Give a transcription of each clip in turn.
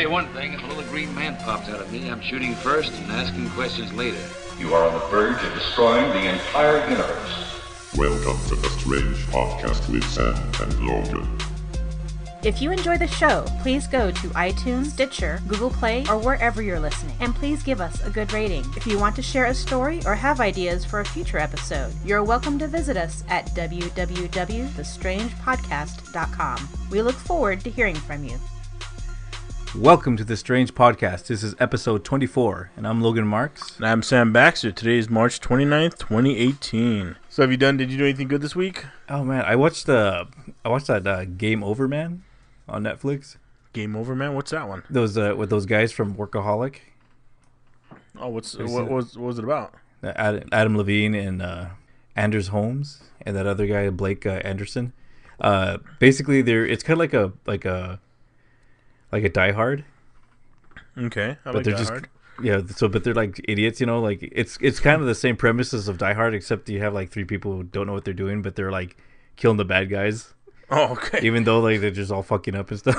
you one thing, if a little green man pops out of me, I'm shooting first and asking questions later. You are on the verge of destroying the entire universe. Welcome to the Strange Podcast with Sam and Logan. If you enjoy the show, please go to iTunes, Stitcher, Google Play, or wherever you're listening, and please give us a good rating. If you want to share a story or have ideas for a future episode, you're welcome to visit us at www.thestrangepodcast.com. We look forward to hearing from you. Welcome to The Strange Podcast. This is episode 24, and I'm Logan Marks. And I'm Sam Baxter. Today is March 29th, 2018. So did you do anything good this week? Oh man, I watched that Game Over Man on Netflix. Game Over Man? What's that one? Those with those guys from Workaholic. Oh, what was it about? Adam Levine and Anders Holmes and that other guy Blake Anderson. Basically, it's kind of like a Die Hard. Okay, but they're Die Hard. But they're like idiots, you know. Like it's kind of the same premises of Die Hard, except you have like three people who don't know what they're doing, but they're like killing the bad guys. Oh, okay. Even though like they're just all fucking up and stuff.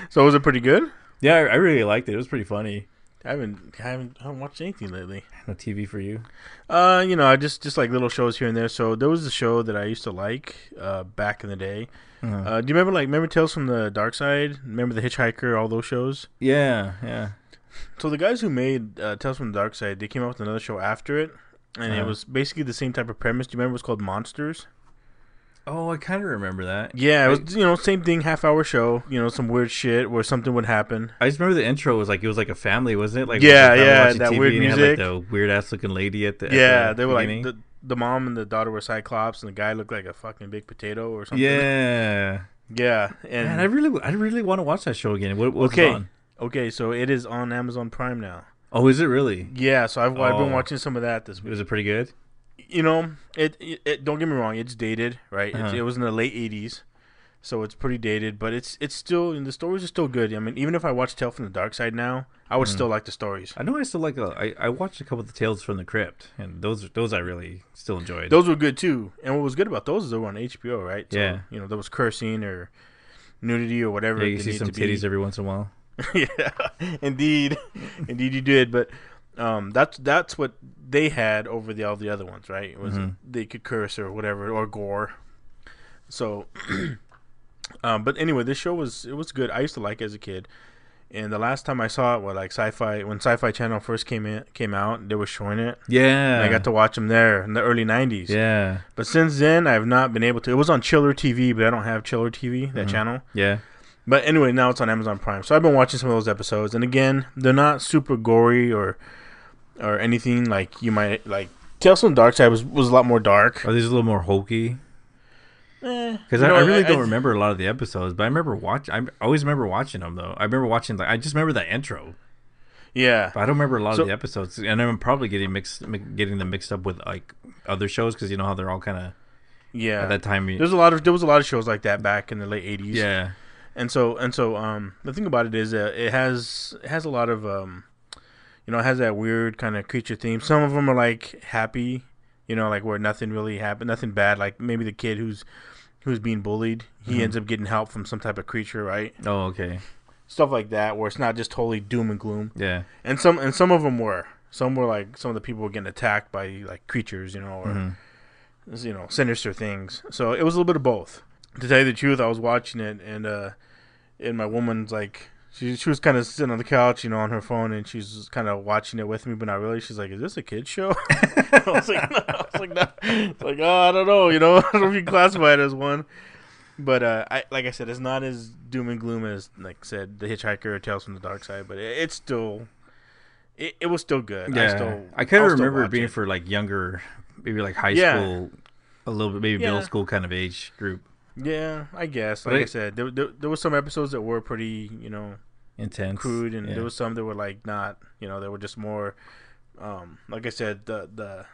So was it pretty good? Yeah, I really liked it. It was pretty funny. I haven't watched anything lately. No TV for you? I just like little shows here and there. So there was a show that I used to like back in the day. Uh-huh. Do you remember Tales from the Dark Side? Remember The Hitchhiker? All those shows? Yeah. So the guys who made Tales from the Dark Side, they came out with another show after it, and it was basically the same type of premise. Do you remember it was called Monsters? Oh, I kind of remember that. Yeah, it was same thing, half-hour show. Some weird shit where something would happen. I just remember the intro was like a family, wasn't it? Like yeah, that TV weird and music. Had, like, the weird ass looking lady at the they were beginning. Like the mom and the daughter were Cyclops, and the guy looked like a fucking big potato or something. Yeah. Yeah, and man, I really want to watch that show again. What's it on? Okay, so it is on Amazon Prime now. Oh, is it really? Yeah, so I've been watching some of that this week. Was it pretty good? It don't get me wrong, it's dated, right? Uh-huh. It was in the late 80s, so it's pretty dated, but it's still, and the stories are still good. I mean, even if I watch Tale from the Dark Side now, I would still like the stories. I know I still like I watched a couple of the Tales from the Crypt, and those I really still enjoyed. Those were good too, and what was good about those is they were on HBO, right? So, yeah. There was cursing or nudity or whatever. Yeah, you see some titties every once in a while. Yeah, indeed you did, but that's what they had over all the other ones, right? It was they could curse or whatever or gore. So, but anyway, this show was good. I used to like it as a kid, and the last time I saw it, when Sci-Fi Channel first came out, they were showing it. Yeah, and I got to watch them there in the early '90s. Yeah, but since then, I have not been able to. It was on Chiller TV, but I don't have Chiller TV, that channel. Yeah. But anyway, now it's on Amazon Prime. So I've been watching some of those episodes, and again, they're not super gory or anything like you might like. Tales from the Dark Side was a lot more dark. Are these a little more hokey? Because I really don't remember a lot of the episodes, but I always remember watching them though. I just remember that intro. Yeah, but I don't remember a lot of the episodes, and I'm probably getting them mixed up with like other shows because you know how they're all kind of at that time. There was a lot of shows like that back in the late '80s. Yeah. And so, the thing about it is that it has a lot of, it has that weird kind of creature theme. Some of them are like happy, like where nothing really happened, nothing bad. Like maybe the kid who's being bullied, he ends up getting help from some type of creature, right? Oh, okay. Stuff like that, where it's not just totally doom and gloom. Yeah. And some of them were. Some were like some of the people were getting attacked by like creatures, or sinister things. So it was a little bit of both. To tell you the truth, I was watching it, and my woman's like, she was kind of sitting on the couch, on her phone, and she's kind of watching it with me, but not really. She's like, "Is this a kid's show?" I was like, "No." It's like, "Oh, I don't know. I don't know if you classify it as one." But like I said, it's not as doom and gloom as like I said, The Hitchhiker or Tales from the Dark Side, but it's still, it was still good. Yeah, I kind of remember it being for like younger, maybe like high school, a little bit, maybe middle school kind of age group. Yeah, I guess. Like I said, there were some episodes that were pretty, intense, crude, and there was some that were like not, they were just more, like I said, the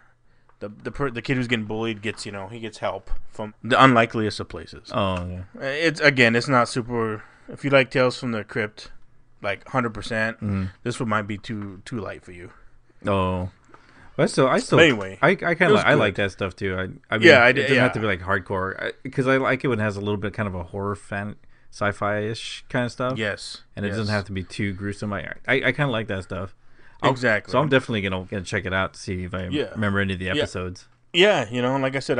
kid who's getting bullied gets, he gets help from the unlikeliest of places. Oh yeah. It's not super. If you like Tales from the Crypt, like 100%, this one might be too light for you. Oh. But I still. But anyway, I kind of I like that stuff too. I mean, it doesn't have to be like hardcore because I like it when it has a little bit kind of a horror sci-fi-ish kind of stuff. Yes. And it yes. doesn't have to be too gruesome. I kind of like that stuff. Exactly. So I'm definitely gonna check it out to see if I remember any of the episodes. Yeah, like I said,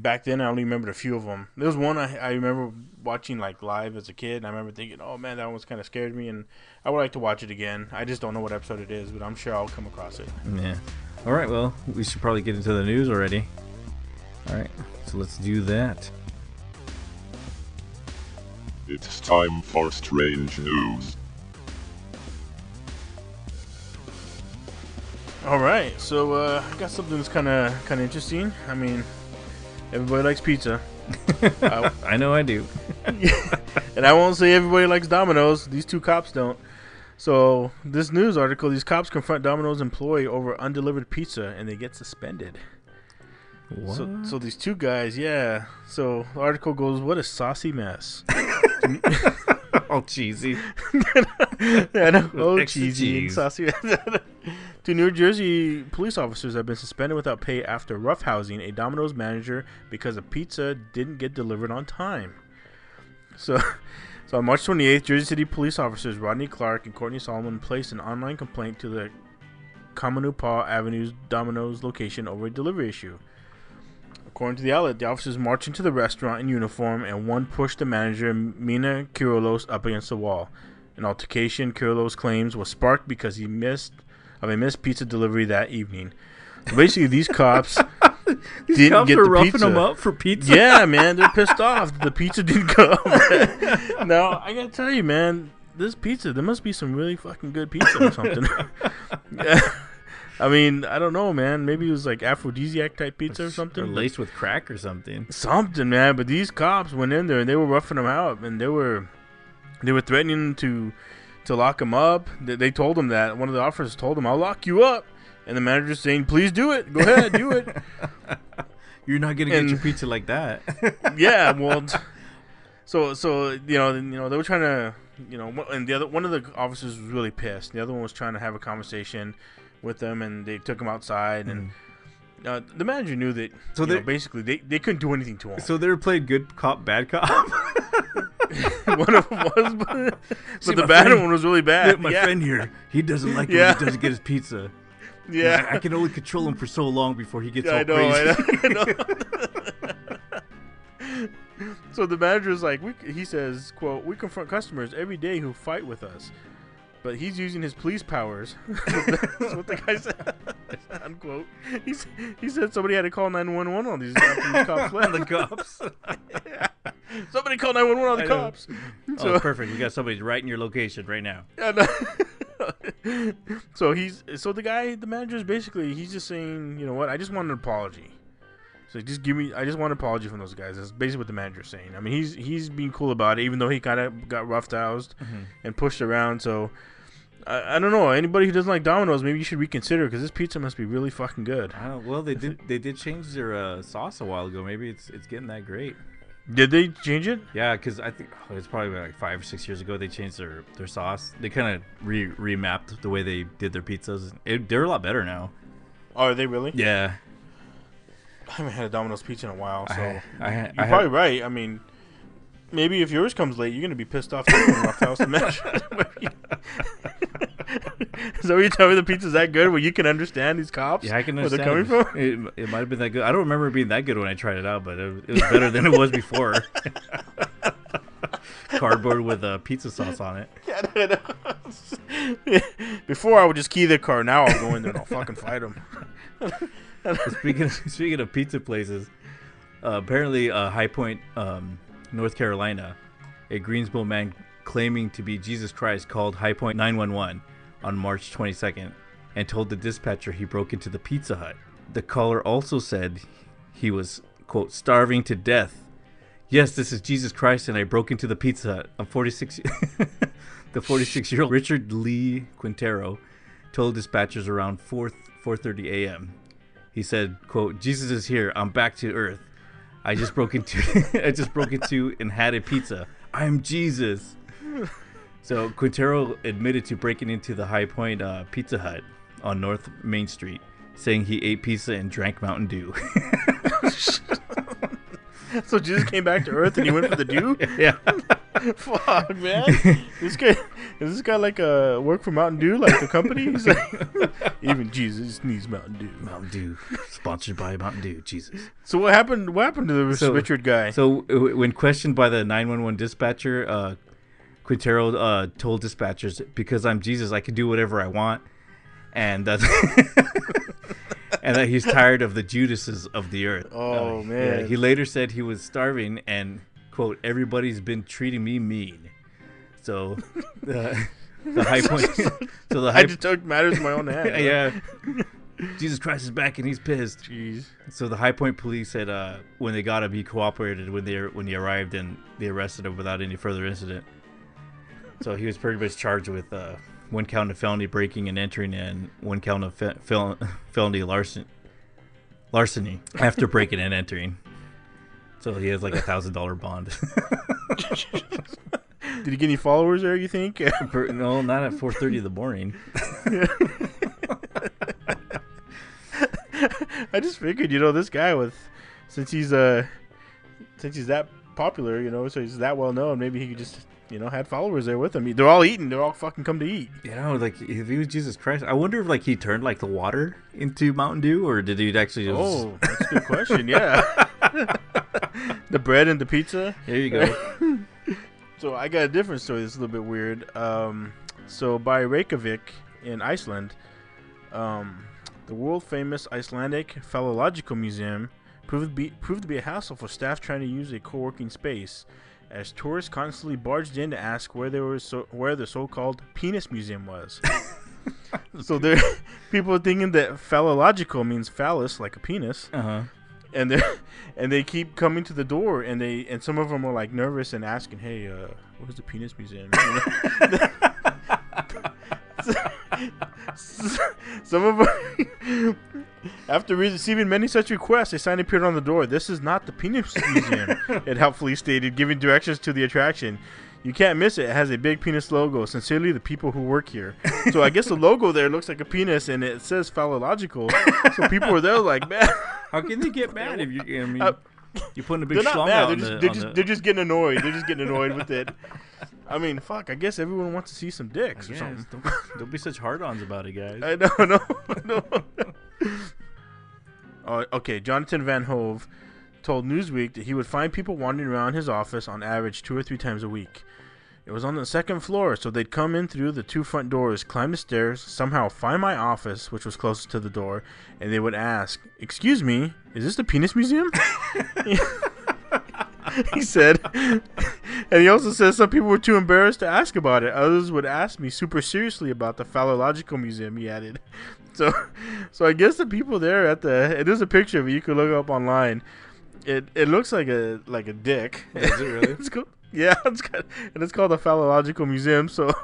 back then I only remembered a few of them. There was one I remember watching like live as a kid, and I remember thinking, oh man, that one kind of scared me, and I would like to watch it again. I just don't know what episode it is, but I'm sure I'll come across it. Yeah. All right, well, we should probably get into the news already. All right, so let's do that. It's time for strange news. All right, so I got something that's kind of interesting. I mean, everybody likes pizza. I know I do. And I won't say everybody likes Domino's. These two cops don't. So this news article, these cops confront Domino's employee over undelivered pizza, and they get suspended. What? So these two guys, yeah. So the article goes, "What a saucy mess." All cheesy. I know. Oh, Extra cheesy and cheese. saucy. Two New Jersey police officers have been suspended without pay after roughhousing a Domino's manager because a pizza didn't get delivered on time. So on March 28th, Jersey City police officers Rodney Clark and Courtney Solomon placed an online complaint to the Commonwealth Avenue's Domino's location over a delivery issue. According to the outlet, the officers marched into the restaurant in uniform, and one pushed the manager, Mina Kyrilos, up against the wall. An altercation, Kyrilos claims, was sparked because he missed pizza delivery that evening. So basically, these cops These cops get are the roughing pizza. them up for pizza. Yeah, man, they're pissed off. The pizza didn't come. Now, I gotta tell you, man, this pizza, there must be some really fucking good pizza or something. I mean, I don't know, man. Maybe it was like aphrodisiac type pizza or something. Or laced with crack or something. Something, man. But these cops went in there and they were roughing them out, and they were threatening to lock him up. They told him that. One of the officers told him, "I'll lock you up," and the manager's saying, "Please do it. Go ahead, do it." You're not gonna get your pizza like that. Yeah, well, so they were trying to, and one of the officers was really pissed. The other one was trying to have a conversation with them, and they took him outside, and the manager knew that. So basically they couldn't do anything to him. So they were playing good cop, bad cop. One of them was, but the bad one was really bad. My friend here, he doesn't like it when he doesn't get his pizza. Yeah, I can only control him for so long before he gets all I crazy. know. So the manager is like, he says, quote, "We confront customers every day who fight with us, but he's using his police powers." That's what the guy said. Unquote. He said somebody had to call 911 on these cops left. The cops. Yeah. Somebody call 911 on the cops. Oh, perfect. We got somebody right in your location right now. So the manager is basically, he's just saying, you know what, I just want an apology. So I just want an apology from those guys. That's basically what the manager's saying. I mean, he's being cool about it, even though he kind of got rough-housed and pushed around. So I don't know. Anybody who doesn't like Domino's, maybe you should reconsider, because this pizza must be really fucking good. Well, they did change their sauce a while ago. Maybe it's getting that great. Did they change it? Yeah, because I think it's probably like 5 or 6 years ago they changed their sauce. They kind of remapped the way they did their pizzas. They're a lot better now. Oh, are they really? Yeah. I haven't had a Domino's pizza in a while, so you're probably right. I mean, maybe if yours comes late, you're gonna be pissed off. Rough house to mesh. So you tell me the pizza's that good where you can understand these cops? Yeah, I can where understand. They're coming from? It might have been that good. I don't remember it being that good when I tried it out, but it was better than it was before. Cardboard with pizza sauce on it. Yeah, before I would just key the car. Now I'll go in there and I'll fucking fight them. Speaking of pizza places, apparently High Point, North Carolina, a Greensboro man claiming to be Jesus Christ called High Point 911 on March 22nd and told the dispatcher he broke into the Pizza Hut. The caller also said he was, quote, starving to death. "Yes, this is Jesus Christ, and I broke into the Pizza Hut." I'm 46. The 46-year-old Richard Lee Quintero told dispatchers around 4:30 a.m. He said, quote, "Jesus is here. I'm back to earth. I just broke into and had a pizza. I'm Jesus." So Quintero admitted to breaking into the High Point Pizza Hut on North Main Street, saying he ate pizza and drank Mountain Dew. So Jesus came back to Earth and he went for the dew? Yeah. Fuck, man. This guy is this guy like work for Mountain Dew, like the company? He's like, even Jesus needs Mountain Dew. Mountain Dew, sponsored by Mountain Dew. Jesus. So what happened? What happened to the Richard guy? So when questioned by the 911 dispatcher, Quintero told dispatchers, "Because I'm Jesus, I can do whatever I want," and that's and that he's tired of the Judases of the earth. Oh man. Yeah, he later said he was starving and, quote, "Everybody's been treating me mean." So the high point. So the high. I just took matters in my own hand. Yeah. Jesus Christ is back and he's pissed. Jeez. So the High Point police said when they got him, he cooperated when he arrived, and they arrested him without any further incident. So he was pretty much charged with 1 count of felony breaking and entering and 1 count of felony larceny after breaking and entering. So he has like $1,000 bond. Did he get any followers there, you think? No, not at 4:30 in the morning. I just figured, this guy since he's that popular, so he's that well known, maybe he could just, had followers there with him. They're all eating. They're all fucking come to eat. Like if he was Jesus Christ, I wonder if like he turned like the water into Mountain Dew, or did he actually just... Oh, that's a good question. Yeah. The bread and the pizza. There you go. So I got a different story that's a little bit weird. So by Reykjavik in Iceland, the world-famous Icelandic Phallological Museum proved to be a hassle for staff trying to use a co-working space, as tourists constantly barged in to ask where the so-called penis museum was. So there, people are thinking that phallological means phallus, like a penis. Uh-huh. And they keep coming to the door, and some of them are like nervous and asking, "Hey, where's the penis museum?" Some of them, after receiving many such requests, a sign appeared on the door. "This is not the penis museum," it helpfully stated, giving directions to the attraction. "You can't miss it. It has a big penis logo. Sincerely, the people who work here." So I guess the logo there looks like a penis, and it says phallological. So people were there like, man. How can they get mad if you're putting a big They're not schlong mad. out? They're just getting annoyed. They're just getting annoyed with it. I mean, fuck. I guess everyone wants to see some dicks or something. Don't be such hard-ons about it, guys. I know. Oh, okay. Jonathan Van Hove told Newsweek that he would find people wandering around his office on average 2 or 3 times a week. It was on the 2nd floor, so they'd come in through the 2 front doors, climb the stairs, somehow find my office, which was closest to the door, and they would ask, "Excuse me, is this the penis museum?" He said. And he also says some people were too embarrassed to ask about it. Others would ask me super seriously about the phallological museum, he added. So I guess the people there it is a picture of it. You can look it up online. It looks like a dick. Is it really? It's cool. Yeah, it's called the Phallological Museum. So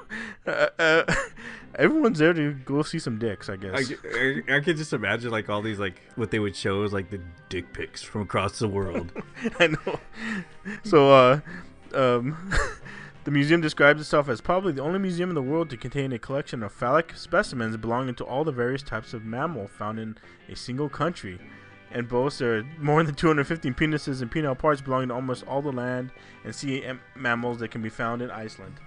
everyone's there to go see some dicks, I guess. I could just imagine like all these like what they would show is like the dick pics from across the world. I know. So the museum describes itself as probably the only museum in the world to contain a collection of phallic specimens belonging to all the various types of mammal found in a single country, and boasts there are more than 215 penises and penile parts belonging to almost all the land and sea mammals that can be found in Iceland.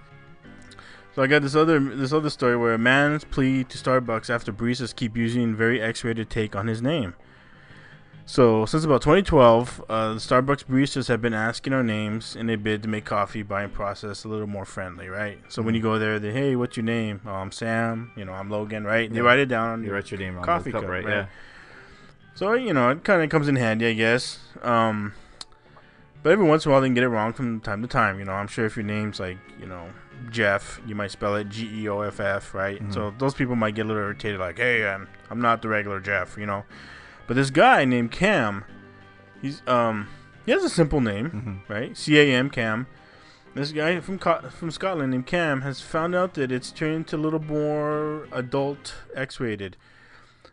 So I got this other story where a man's plea to Starbucks after baristas keep using very X-rated take on his name. So since about 2012, the Starbucks baristas have been asking our names in a bid to make coffee buying process a little more friendly, right? So when you go there, hey, what's your name? Oh, I'm Sam. I'm Logan, right? And they write it down on You write your name on coffee the cup, right? Yeah. So, it kind of comes in handy, I guess. But every once in a while, they can get it wrong from time to time. I'm sure if your name's like, Jeff, you might spell it Geoff, right? Mm-hmm. So those people might get a little irritated, like, hey, I'm not the regular Jeff, But this guy named Cam, he has a simple name, right? C-A-M, Cam. This guy from Scotland named Cam has found out that it's turned into a little more adult X-rated.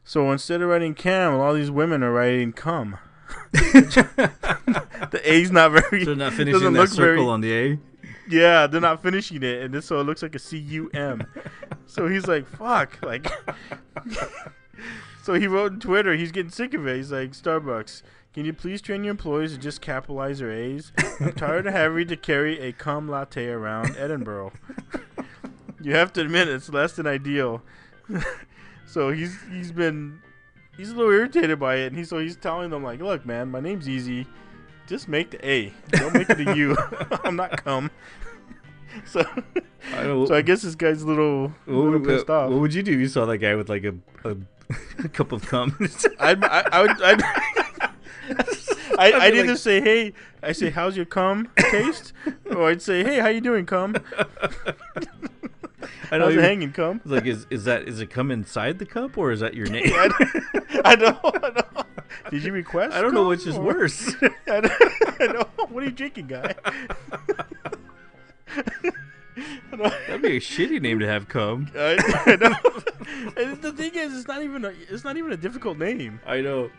So instead of writing Cam, all these women are writing cum. The A's not very... They're not finishing that circle on the A? Yeah, they're not finishing it. And so it looks like a C-U-M. So he's like, fuck. So he wrote on Twitter, he's getting sick of it. He's like, Starbucks, Can you please train your employees to just capitalize their A's? I'm tired of having to carry a cum latte around Edinburgh. You have to admit it's less than ideal. So he's a little irritated by it, and he's telling them like, look, man, my name's easy. Just make the A. Don't make it a U. I'm not cum. So I guess this guy's a little pissed off. What would you do if you saw that guy with like a cup of cum? I'd either say, hey, how's your cum taste? Or I'd say, hey, how you doing, cum? How's it hanging, cum? Like, is it cum inside the cup, or is that your name? I know. Did you request? I don't know which is worse. I know. What are you drinking, guy? That'd be a shitty name to have cum. I know. And the thing is, it's not even a difficult name. I know.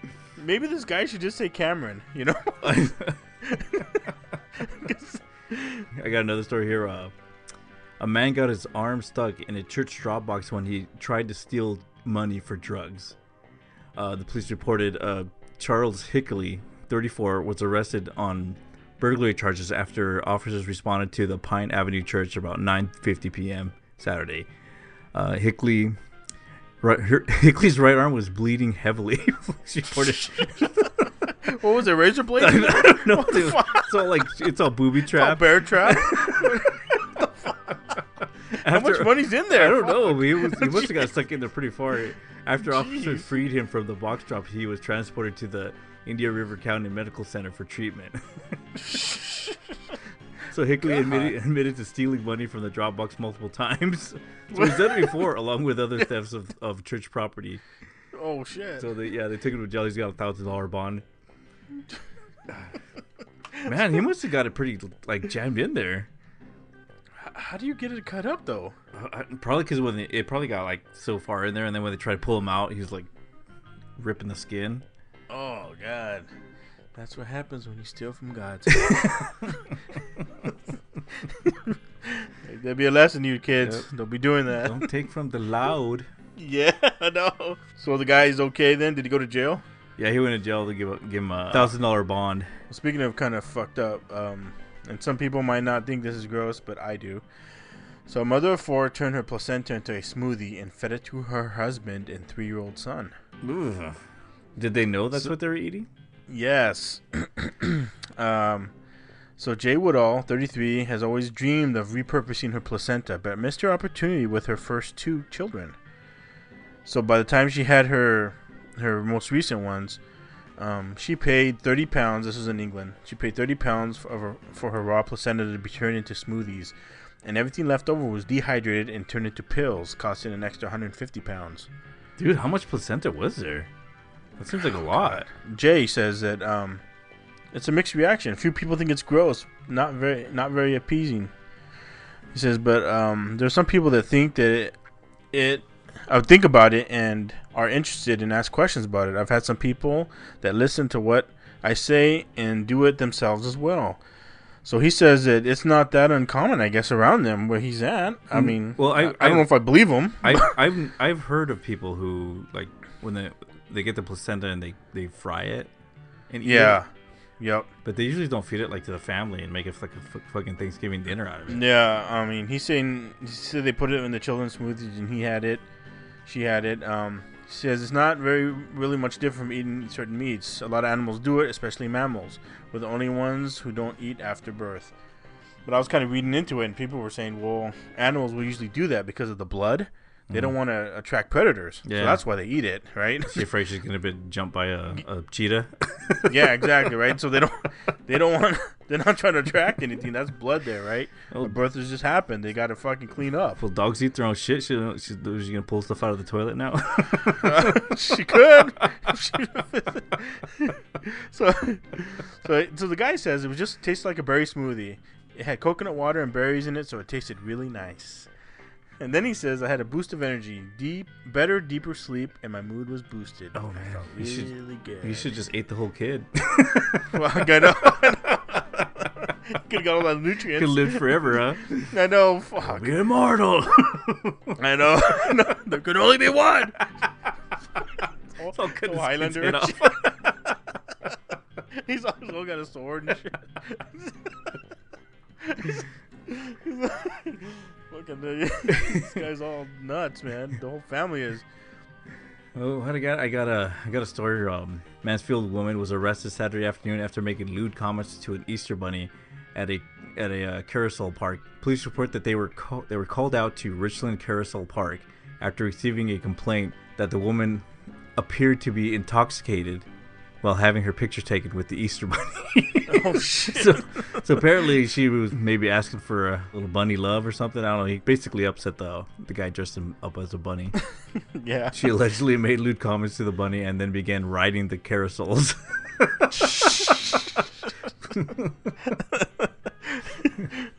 Maybe this guy should just say Cameron. You know. I got another story here. A man got his arm stuck in a church drop box when he tried to steal money for drugs. The police reported Charles Hickley, 34, was arrested on burglary charges after officers responded to the Pine Avenue Church about 9:50 p.m. Saturday. Hickley's right arm was bleeding heavily. Reported. What was it, razor blade? I don't know. It's all booby trap. Bear trap. How much money's in there? I don't know. He must have got stuck in there pretty far. After officers freed him from the box drop, he was transported to the Indian River County Medical Center for treatment. So Hickley admitted to stealing money from the drop box multiple times. So he's done it before, along with other thefts of church property. Oh shit! So they took him to jail. He's got a $1,000 bond. Man, he must have got it pretty jammed in there. How do you get it cut up though? Probably because when it probably got so far in there, and then when they tried to pull him out, he was ripping the skin. Oh God, that's what happens when you steal from God. There'll be a lesson, you kids. Yep. Don't be doing that. Don't take from the loud. Yeah, I know. So the guy is okay then? Did he go to jail? Yeah, he went to jail to give him a $1,000 bond. Well, speaking of kind of fucked up, and some people might not think this is gross, but I do. So a mother of 4 turned her placenta into a smoothie and fed it to her husband and 3-year-old son. Ugh. Did they know that's what they were eating? Yes. So Jay Woodall, 33, has always dreamed of repurposing her placenta, but missed her opportunity with her first 2 children. So by the time she had her most recent ones, she paid £30. This was in England. She paid £30 for her raw placenta to be turned into smoothies, and everything left over was dehydrated and turned into pills, costing an extra £150. Dude, how much placenta was there? That seems like a lot. Jay says that it's a mixed reaction. A few people think it's gross, not very appeasing. He says, but there's some people that think that I would think about it and are interested and ask questions about it. I've had some people that listen to what I say and do it themselves as well. So he says that it's not that uncommon, I guess, around them where he's at. I mean, well, I don't know if I believe him. I've heard of people who when they get the placenta and they fry it and eat it. Yep. But they usually don't feed it to the family and make it like a fucking Thanksgiving dinner out of it. Yeah, I mean, he said they put it in the children's smoothies and he had it. She had it. He says it's not really much different from eating certain meats. A lot of animals do it, especially mammals. We're the only ones who don't eat after birth. But I was kind of reading into it, and people were saying, well, animals will usually do that because of the blood. They don't want to attract predators, so that's why they eat it, right? She's afraid she's gonna be jumped by a cheetah. Yeah, exactly, right. So they don't want. They're not trying to attract anything. That's blood there, right? The birth has just happened. They got to fucking clean up. Well, dogs eat their own shit. She's gonna pull stuff out of the toilet now. She could. So the guy says it was just tasted like a berry smoothie. It had coconut water and berries in it, so it tasted really nice. And then he says, I had a boost of energy, deeper sleep, and my mood was boosted. Oh, man. I felt really good. You should just ate the whole kid. Well, I know. Could have got all that nutrients. Could live forever, huh? I know. Fuck. Be immortal. I know. There could only be one. It's all good. Highlander. He's all got a sword and shit. Look at this guy's all nuts, man. The whole family is. Oh, what I got a story. Mansfield woman was arrested Saturday afternoon after making lewd comments to an Easter bunny at a carousel park. Police report that they were called out to Richland Carousel Park after receiving a complaint that the woman appeared to be intoxicated while having her picture taken with the Easter bunny. Oh shit! So apparently she was maybe asking for a little bunny love or something. I don't know. He basically upset the guy dressed him up as a bunny. Yeah. She allegedly made lewd comments to the bunny and then began riding the carousels.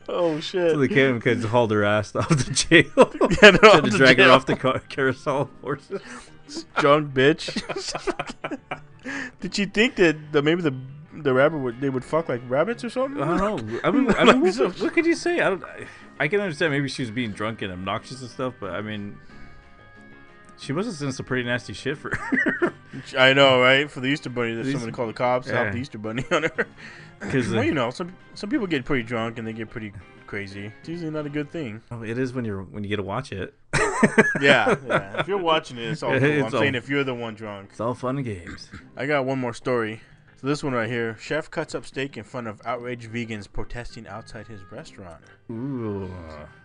Oh shit! So they came and hauled her ass off the jail. Yeah, no, Tried to drag her off the carousel horses. Drunk bitch. Did she think that maybe the rabbit would fuck like rabbits or something? I don't know. I mean, what could you say? I can understand maybe she was being drunk and obnoxious and stuff, but I mean, she must have done some pretty nasty shit for her. I know, right? For the Easter bunny, there's someone to call the cops, help the Easter bunny on her. Because well, you know, some people get pretty drunk and they get pretty crazy. It's usually not a good thing. Oh, it is when you get to watch it. Yeah. If you're watching it, it's all cool. I'm saying if you're the one drunk, it's all fun and games. I got one more story. So this one right here: chef cuts up steak in front of outraged vegans protesting outside his restaurant. Ooh.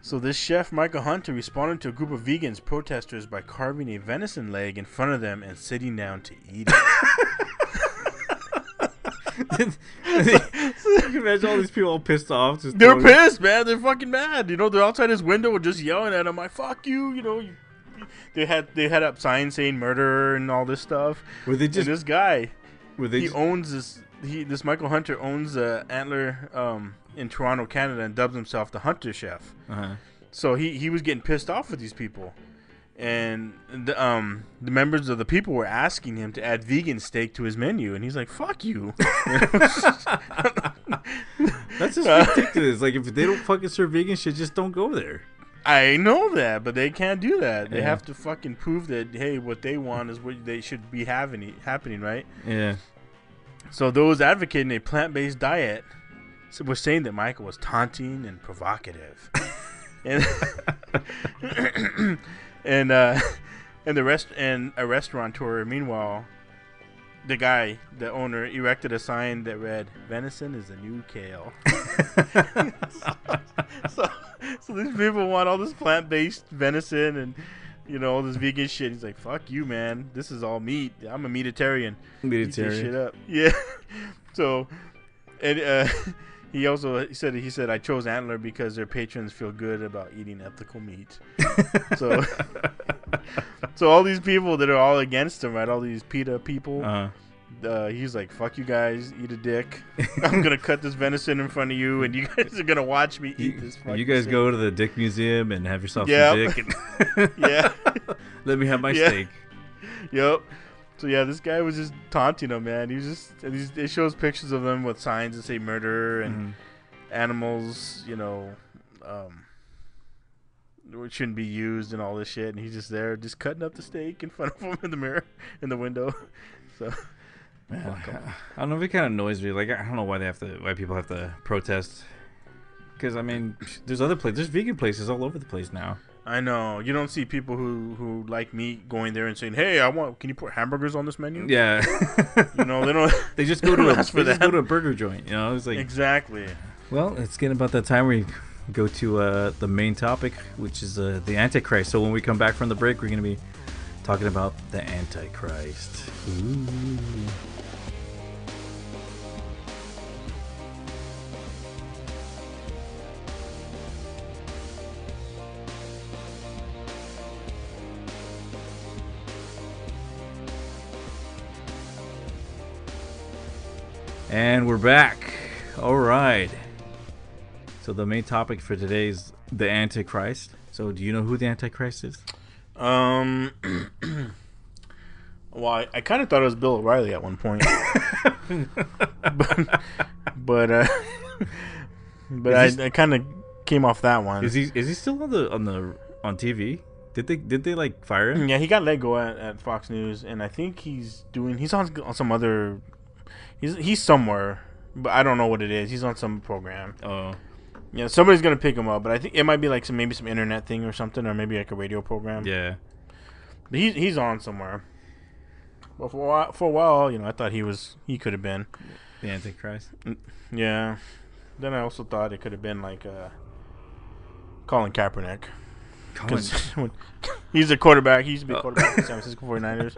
So this chef, Michael Hunter, responded to a group of vegans protesters by carving a venison leg in front of them and sitting down to eat it. You can imagine all these people all pissed off. They're pissed, man. They're fucking mad. You know, they're outside his window just yelling at him like, "Fuck you!" You know, they had up signs saying murderer and all this stuff. Were they just and this guy? owns this. This Michael Hunter owns Antler in Toronto, Canada, and dubs himself the Hunter Chef. Uh-huh. So he was getting pissed off with these people. And the members of the people were asking him to add vegan steak to his menu, and he's like, "Fuck you." That's just ridiculous. Like, if they don't fucking serve vegan shit, just don't go there. I know that, but they can't do that. They have to fucking prove that, hey, what they want is what they should be happening, right? Yeah. So those advocating a plant-based diet were saying that Michael was taunting and provocative. and And a restaurateur, meanwhile, the owner, erected a sign that read, "Venison is the new kale." so these people want all this plant-based venison and, you know, all this vegan shit. He's like, "Fuck you, man. This is all meat. I'm a meatitarian." Eat this shit up. Yeah. So, and he said, "I chose Antler because their patrons feel good about eating ethical meat." So all these people that are all against him, right? All these PETA people. He's like, "Fuck you guys, eat a dick. I'm gonna cut this venison in front of you, and you guys are gonna watch me eat this." You guys steak. Go to the Dick Museum and have yourself some dick. And Yeah. Let me have my steak. Yep. So yeah, this guy was just taunting him, man. It shows pictures of them with signs that say murder and animals, you know, which shouldn't be used and all this shit. And he's just there, just cutting up the steak in front of him in the mirror, in the window. So, man, I don't know if it kind of annoys me. Like, I don't know why people have to protest. Because I mean, there's vegan places all over the place now. I know. You don't see people who like meat going there and saying, "Hey, can you put hamburgers on this menu?" Yeah. You know, they don't. They just go to a burger joint. You know, it's like exactly. Well, it's getting about that time where we go to the main topic, which is the Antichrist. So when we come back from the break, we're going to be talking about the Antichrist. Ooh. And we're back. All right. So the main topic for today is the Antichrist. So do you know who the Antichrist is? Well, I kind of thought it was Bill O'Reilly at one point, but I kind of came off that one. Is he still on TV? Did they like fire him? Yeah, he got let go at Fox News, and I think he's on some other He's somewhere, but I don't know what it is. He's on some program. Oh. Yeah, somebody's gonna pick him up, but I think it might be like maybe some internet thing or something, or maybe like a radio program. Yeah. But he's on somewhere. But for a while, I thought he could have been The Antichrist. Yeah. Then I also thought it could have been like Colin Kaepernick. Because he's a quarterback. He used to be a quarterback for the San Francisco 49ers.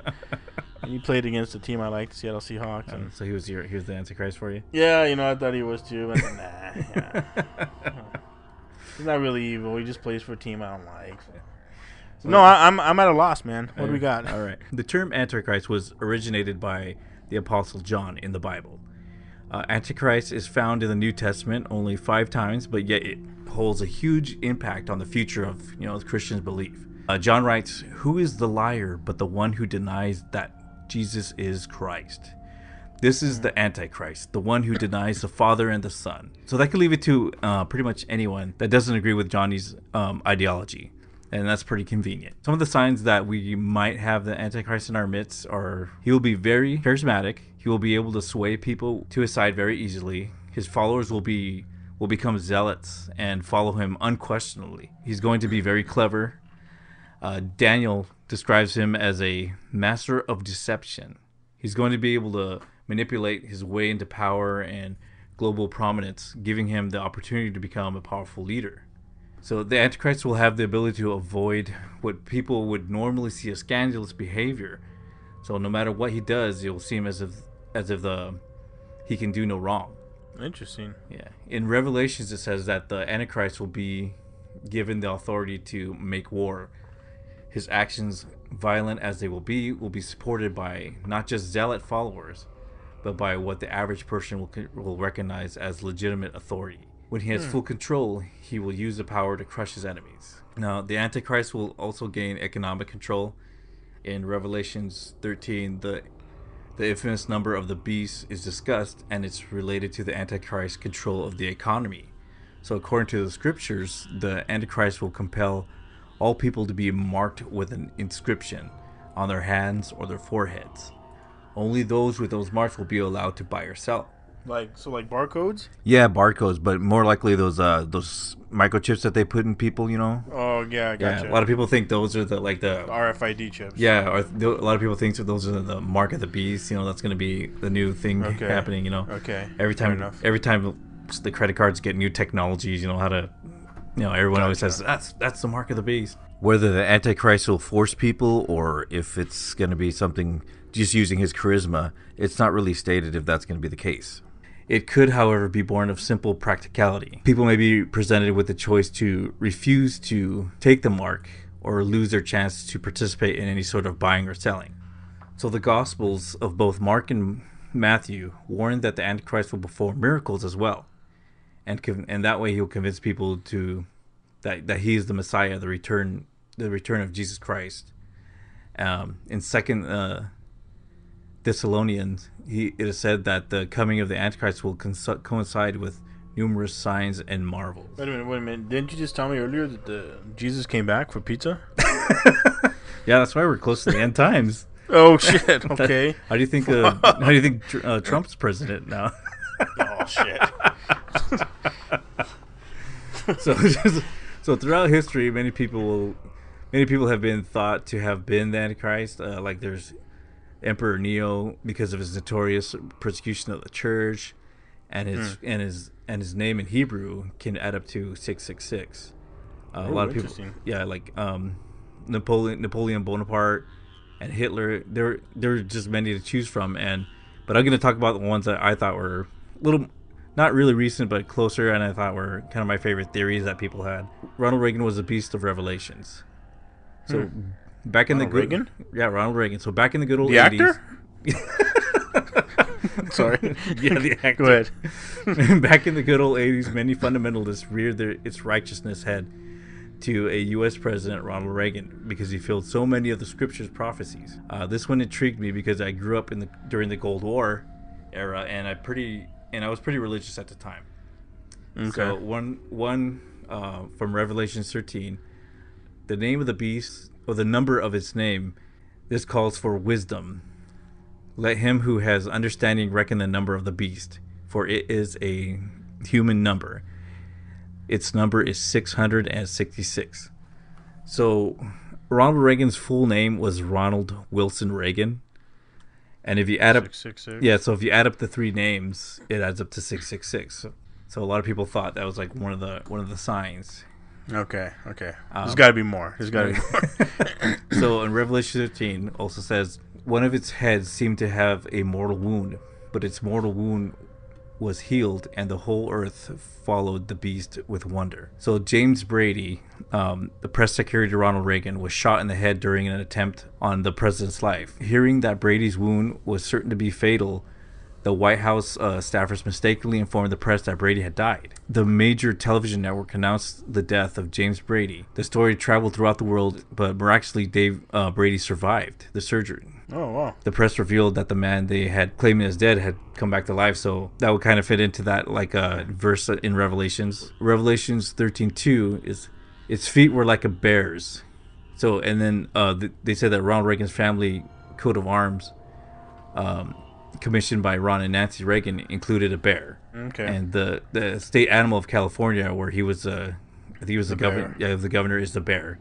And he played against the team I like, the Seattle Seahawks. And So he was the Antichrist for you? yeah, I thought he was too. But nah. Yeah. He's not really evil. He just plays for a team I don't like. So. No, I'm at a loss, man. What do we got? All right. The term Antichrist was originated by the Apostle John in the Bible. Antichrist is found in the New Testament only 5 times, but yet it holds a huge impact on the future of the Christian's belief. John writes, "Who is the liar but the one who denies that Jesus is Christ? This is the Antichrist, the one who denies the Father and the Son." So that could leave it to pretty much anyone that doesn't agree with Johnny's ideology. And that's pretty convenient. Some of the signs that we might have the Antichrist in our midst are he will be very charismatic. He will be able to sway people to his side very easily. His followers will become zealots and follow him unquestionably. He's going to be very clever. Daniel describes him as a master of deception. He's going to be able to manipulate his way into power and global prominence, giving him the opportunity to become a powerful leader. So the Antichrist will have the ability to avoid what people would normally see as scandalous behavior. So no matter what he does, it will seem as if he can do no wrong. Interesting. Yeah. In Revelations, it says that the Antichrist will be given the authority to make war. His actions, violent as they will be supported by not just zealot followers, but by what the average person will recognize as legitimate authority. When he has full control, he will use the power to crush his enemies. Now, the Antichrist will also gain economic control. In Revelations 13, the infamous number of the beast is discussed, and it's related to the Antichrist's control of the economy. So according to the scriptures, the Antichrist will compel all people to be marked with an inscription on their hands or their foreheads. Only those with those marks will be allowed to buy or sell. Like barcodes? Yeah, barcodes, but more likely those microchips that they put in people, Oh yeah, gotcha. Yeah, a lot of people think those are the RFID chips. Yeah, or a lot of people think that those are the mark of the beast. That's going to be the new thing happening. Okay. Every time the credit cards get new technologies, how to, everyone always says that's the mark of the beast. Whether the Antichrist will force people or if it's going to be something just using his charisma, it's not really stated if that's going to be the case. It could, however, be born of simple practicality. People may be presented with the choice to refuse to take the mark or lose their chance to participate in any sort of buying or selling. So the Gospels of both Mark and Matthew warn that the Antichrist will perform miracles as well. And that way he'll convince people that he is the Messiah, the return of Jesus Christ. In 2 Thessalonians, it is said that the coming of the Antichrist will coincide with numerous signs and marvels. Wait a minute. Didn't you just tell me earlier that Jesus came back for pizza? Yeah, that's why we're close to the end times. Oh shit! Okay. How do you think Trump's president now? Oh shit. So throughout history, many people have been thought to have been the Antichrist. Like there's Emperor Neo, because of his notorious persecution of the church, and his name in Hebrew can add up to 666. A lot of people, like Napoleon Bonaparte and Hitler. There are just many to choose from, but I'm going to talk about the ones that I thought were a little, not really recent, but closer, and I thought were kind of my favorite theories that people had. Ronald Reagan was the beast of Revelations. So back in Reagan? Yeah, Ronald Reagan. So back in the good old 80s. Actor? Sorry. Yeah, the actor. Go ahead. Back in the good old 80s, many fundamentalists reared its righteousness head to a U.S. President, Ronald Reagan, because he filled so many of the scripture's prophecies. This one intrigued me because I grew up during the Cold War era, and I was pretty religious at the time. Okay. So one from Revelation 13, the name of the beast, or the number of its name, this calls for wisdom, Let him who has understanding reckon the number of the beast, for it is a human number. Its number is 666. So Ronald Reagan's full name was Ronald Wilson Reagan. And if you add up 666. Yeah, so if you add up the three names, it adds up to 666. So a lot of people thought that was like one of the signs. Okay. There's got to be more. So in Revelation 13 also says, one of its heads seemed to have a mortal wound, but its mortal wound was healed, and the whole earth followed the beast with wonder. So James Brady, the press secretary to Ronald Reagan, was shot in the head during an attempt on the president's life. Hearing that Brady's wound was certain to be fatal, the White House staffers mistakenly informed the press that Brady had died. The major television network announced the death of James Brady. The story traveled throughout the world, but miraculously Brady survived the surgery. Oh, wow. The press revealed that the man they had claimed as dead had come back to life, so that would kind of fit into that verse in Revelations. Revelations 13:2 is, its feet were like a bear's. So, and then they said that Ronald Reagan's family coat of arms, commissioned by Ron and Nancy Reagan, included a bear. Okay. And the state animal of California, where he was I think he was the governor. Yeah, the governor is the bear.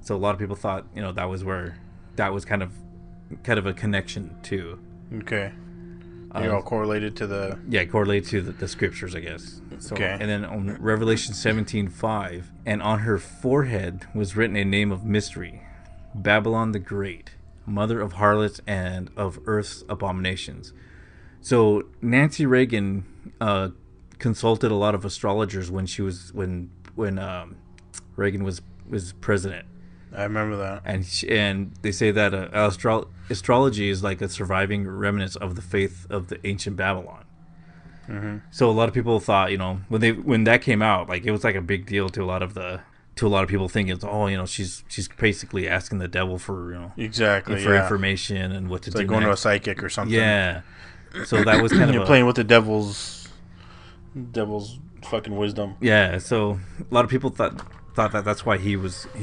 So a lot of people thought, that was where that was kind of a connection to. Okay. You're all correlated to the... Yeah, correlated to the scriptures, I guess. So, okay. And then on Revelation 17:5, and on her forehead was written a name of mystery, Babylon the Great, mother of harlots and of earth's abominations. So Nancy Reagan consulted a lot of astrologers when Reagan was president. I remember that. And they say that astrology is like a surviving remnants of the faith of the ancient Babylon. Mm-hmm. So a lot of people thought, when that came out, like it was like a big deal to a lot of people thinking, she's basically asking the devil for information and what to do. Like going to a psychic or something. Yeah. So that was kind of you're playing with the devil's fucking wisdom. Yeah. So a lot of people thought that that's why he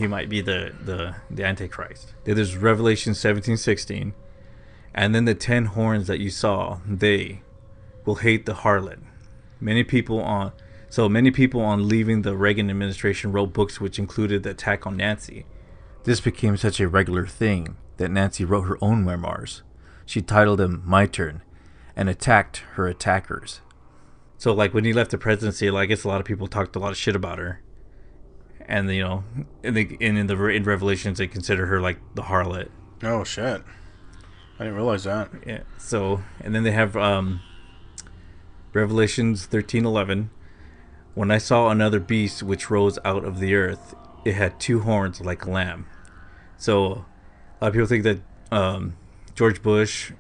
might be the Antichrist. There's Revelation 17:16, and then the 10 horns that you saw, they will hate the harlot. Many people on leaving the Reagan administration wrote books which included the attack on Nancy. This became such a regular thing that Nancy wrote her own memoirs. She titled them "My Turn," and attacked her attackers. So like when he left the presidency, I guess a lot of people talked a lot of shit about her. And in Revelations they consider her like the harlot. Oh shit! I didn't realize that. Yeah. So and then they have Revelations 13:11. When I saw another beast which rose out of the earth, it had 2 horns like a lamb. So a lot of people think that George Bush,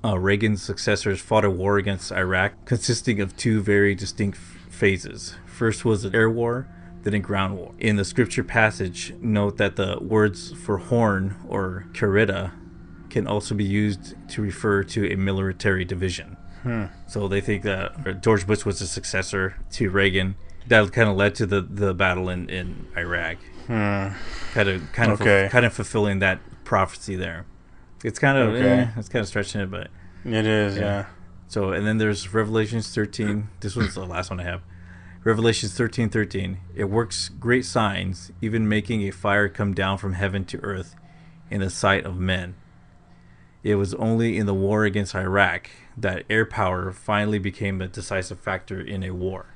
Reagan's successors, fought a war against Iraq consisting of 2 very distinct phases. First was an air war, then a ground war. In the scripture passage, note that the words for horn or carita can also be used to refer to a military division. So they think that George Bush was a successor to Reagan. That kind of led to the battle in Iraq. Kind of fulfilling that prophecy there. It's kind of stretching it, but it is. Yeah. So and then there's Revelations 13. This one's the last one I have. Revelations 13:13. It works great signs, even making a fire come down from heaven to earth in the sight of men. It was only in the war against Iraq that air power finally became a decisive factor in a war.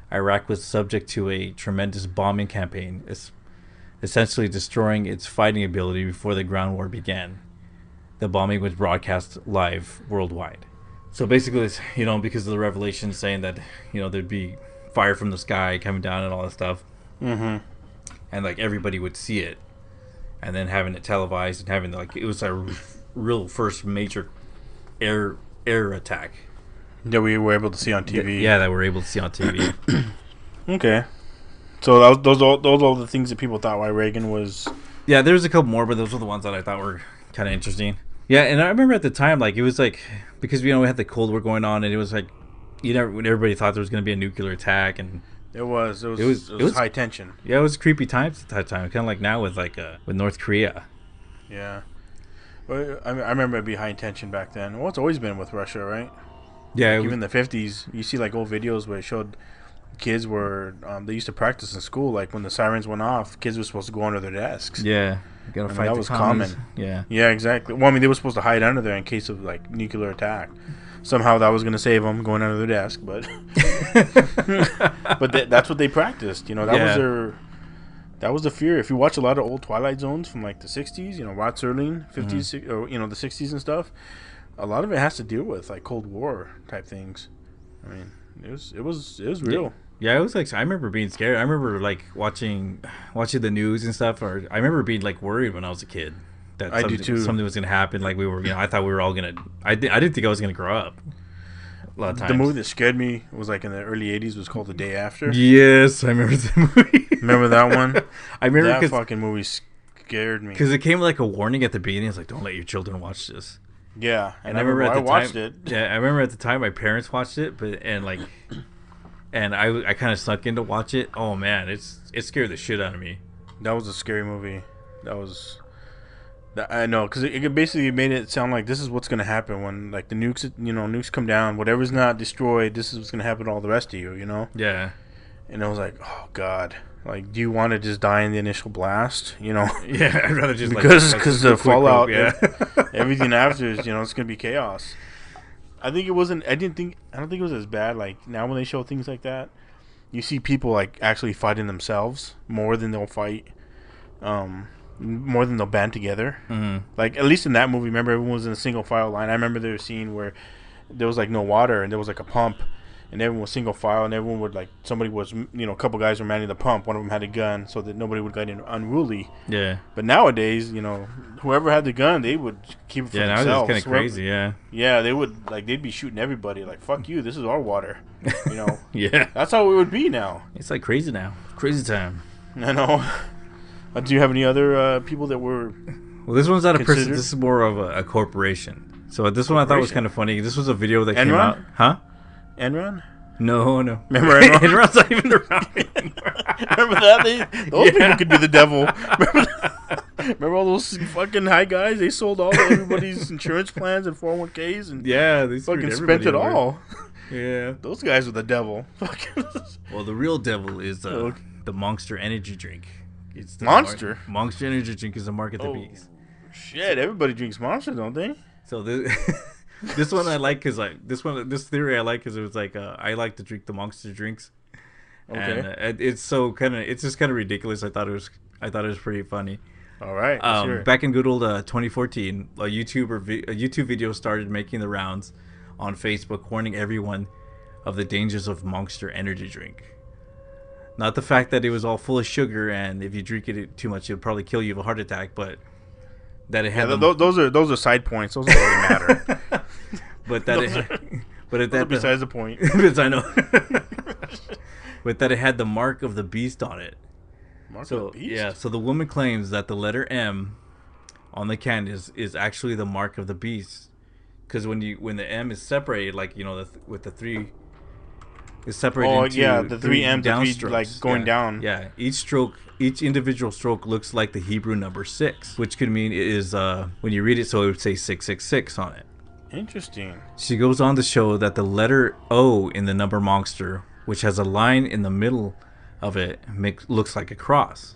Iraq was subject to a tremendous bombing campaign, essentially destroying its fighting ability before the ground war began. The bombing was broadcast live worldwide. So basically, it's, because of the revelation saying that, there'd be fire from the sky coming down and all that stuff. Mm-hmm. And like everybody would see it, and then having it televised and having it was a real first major air attack that we were able to see on TV. That we're able to see on TV. Okay, so those are all the things that people thought why Reagan was. Yeah, there's a couple more, but those were the ones that I thought were kind of interesting. Yeah, and I remember at the time, it was because we had the Cold War going on, and it was everybody thought there was going to be a nuclear attack, and it was high tension. Yeah, it was creepy times at that time, kind of like now with with North Korea. Yeah. Well, I remember it'd be high intention back then. Well, it's always been with Russia, right? Yeah, Like even in the 50s, you see like old videos where it showed kids were they used to practice in school. Like when the sirens went off, kids were supposed to go under their desks. yeah. You gotta fight that the was commies. common. Yeah. Yeah, exactly. Well, I mean, they were supposed to hide under there in case of like nuclear attack. Somehow that was going to save them going under their desk, but but that's what they practiced. You know, that was the fear. If you watch a lot of old Twilight Zones from like the 60s, you know, Rod Serling, 50s, or you know, the 60s and stuff, a lot of it has to deal with like Cold War type things. I mean, it was real. Yeah, it was like, I remember being scared. I remember like watching the news and stuff, or I remember being like worried when I was a kid that I do too. Something was gonna happen. Like we were, I thought we were all gonna. I didn't think I was gonna grow up. A lot of times. The movie that scared me was like in the early 80s was called The Day After. Yes, I remember the movie. Remember that one? I remember that fucking movie scared me because it came with like a warning at the beginning. It's like, don't let your children watch this. Yeah, and I remember at the watched time, it. Yeah, I remember at the time my parents watched it, and I kind of snuck in to watch it. Oh man, it scared the shit out of me. That was a scary movie. I know, because it basically made it sound like this is what's gonna happen when like the nukes come down. Whatever's not destroyed, this is what's gonna happen to all the rest of you. You know? Yeah. And I was like, oh god, like, do you want to just die in the initial blast? You know? Yeah, I'd rather just because the fallout, yeah. Everything after is, you know, it's gonna be chaos. I don't think it was as bad. Like now when they show things like that, you see people like actually fighting themselves more than they'll fight. More than they'll band together. Mm-hmm. Like at least in that movie, remember everyone was in a single file line. I remember there was a scene where there was like no water and there was like a pump, and everyone was single file, and everyone would like somebody was a couple guys were manning the pump. One of them had a gun so that nobody would get in unruly. Yeah. But nowadays, whoever had the gun, they would keep it for themselves. Yeah, now it's kind of crazy. Yeah. Yeah, they would they'd be shooting everybody. Like fuck you, this is our water. Yeah. That's how it would be now. It's like crazy now. Crazy time. I know. Do you have any other people that were? Well, this one's not a person. This is more of a corporation. So this one I thought was kind of funny. This was a video that came out. Huh? Enron? No. Remember Enron? Enron's not even around anymore. Remember that? Those people could be the devil. Remember all those fucking high guys? They sold all everybody's insurance plans and 401ks and they fucking spent it all. Yeah. Those guys were the devil. Well, the real devil is the Monster energy drink. It's the Monster? Monster energy drink is the mark of the beast. Shit, everybody drinks Monster, don't they? So this one I like because this theory I like because it was like I like to drink the Monster drinks. Okay. And it's just kind of ridiculous. I thought it was pretty funny. All right. Back in good old 2014, a YouTube video started making the rounds on Facebook, warning everyone of the dangers of Monster energy drink. Not the fact that it was all full of sugar, and if you drink it too much, it'll probably kill you of a heart attack. But that it had those are side points. Those don't really matter. But that besides the point. I know. But that it had the mark of the beast on it. Mark of the beast? Yeah. So the woman claims that the letter M on the can is actually the mark of the beast, because when the M is separated, like with the three. Is separated into the three M's, like going down. Yeah, each individual stroke looks like the Hebrew number 6, which could mean it is when you read it, so it would say 666 on it. Interesting. She goes on to show that the letter O in the number Monster, which has a line in the middle of it, looks like a cross.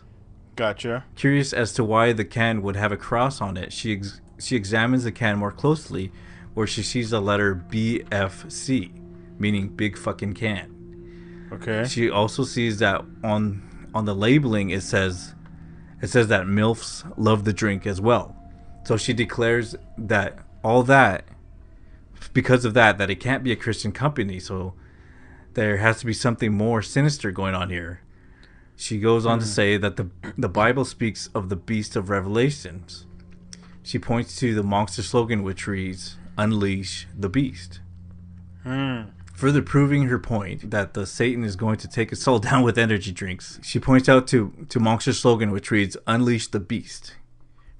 Gotcha. Curious as to why the can would have a cross on it, she examines the can more closely, where she sees the letter BFC. Meaning big fucking can. Okay. She also sees that on the labeling it says that MILFs love the drink as well. So she declares that all that because of that it can't be a Christian company, so there has to be something more sinister going on here. She goes on to say that the Bible speaks of the beast of Revelations. She points to the Monster slogan, which reads, "Unleash the beast." Further proving her point that the Satan is going to take us all down with energy drinks, she points out to Monster's slogan, which reads, "Unleash the beast."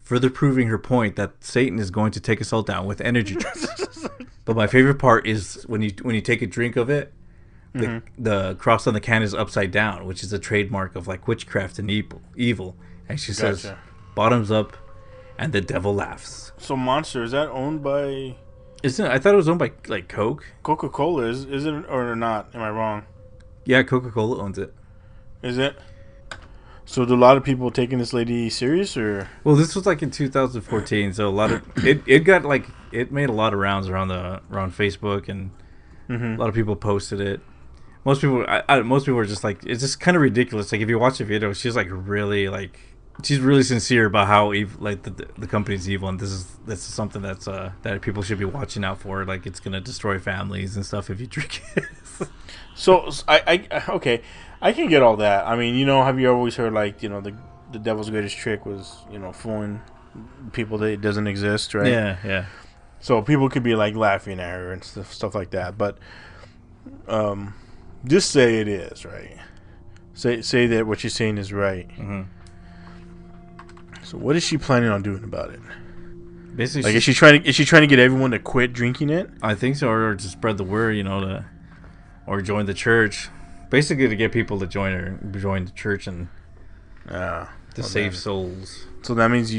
Further proving her point that Satan is going to take us all down with energy drinks. But my favorite part is when you take a drink of it, the cross on the can is upside down, which is a trademark of like witchcraft and evil. And she says, "Bottoms up, and the devil laughs. So Monster, is that owned by Isn't it? I thought it was owned by like Coke. Coca-Cola? Is it or not? Am I wrong? Yeah, Coca-Cola owns it. Is it? So do a lot of people taking this lady serious, or? Well, this was like in 2014, so a lot of it got like it made a lot of rounds around Facebook, and a lot of people posted it. Most people were just like, it's just kind of ridiculous. Like if you watch the video, she's like really like she's really sincere about how evil, like the company's evil, and this is something that's that people should be watching out for. Like it's gonna destroy families and stuff if you drink it. So okay, I can get all that. I mean, have you always heard like the devil's greatest trick was fooling people that it doesn't exist, right? Yeah. So people could be like laughing at her and stuff like that, but just say it is right. Say that what she's saying is right. Mm-hmm. So what is she planning on doing about it? Basically, like is she trying to get everyone to quit drinking it? I think so, or to spread the word, or join the church. Basically, to get people to join the church and to save souls. So that means